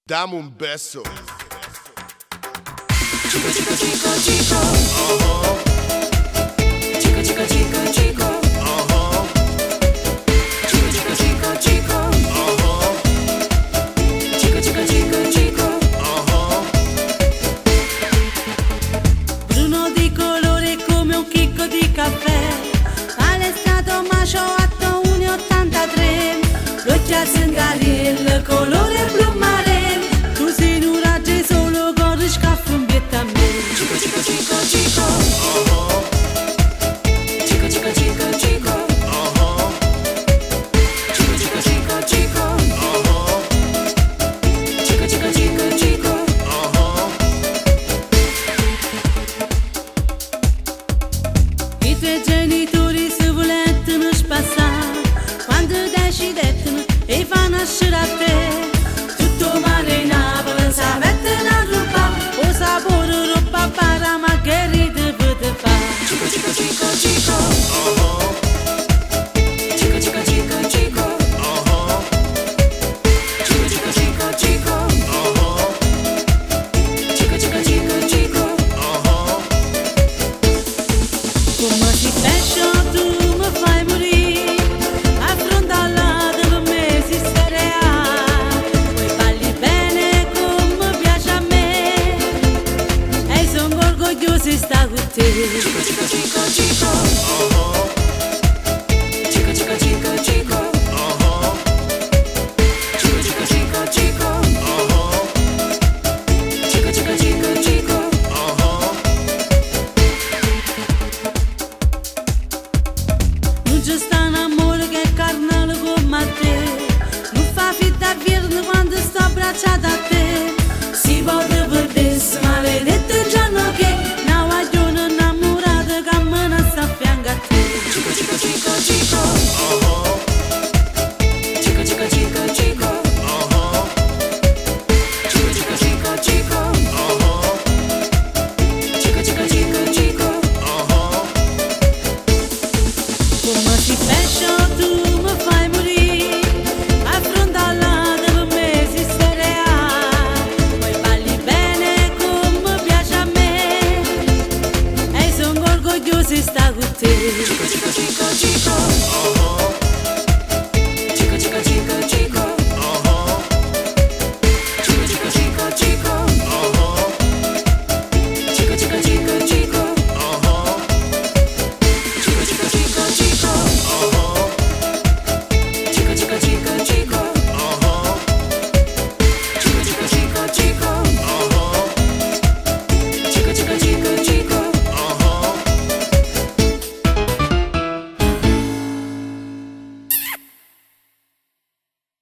Dame un beso. Chico, chico, chico, chico. Chico, chico, chico, chico. Chico, chico, chico, chico. Chico, chico, chico, chico. Bruno di colore come un chicco di caffè. Palestato macio 8183. L'occhio al il colore blu marino. Chico, chico, chico, chico. Chico, chico, chico, chico. Chico, chico, chico, chico. Chico, chico, chico, chico. I tuoi genitori si volettero spassare quando decidetano e fa nascere a te. Tutto male in Napoli sa mettere a rubare o sapore para margherita potete fare. Chico, chico, chico, chico. Chico, chico, chico, chico. Chico, chico, chico, chico. Chico, chico, chico, chico. Come si pesce tu mi fai morire, affrontala per me si sterea. Poi balli bene come piace a me. Si sta con te. Chico, chico, chico, chico. Chico, chico, chico, chico. Chico, chico, chico, chico. Chico, chico, chico, chico. Non c'è sta un amore che è carnale come a te. Non fa finta di vivere quando sto abbracciata a te.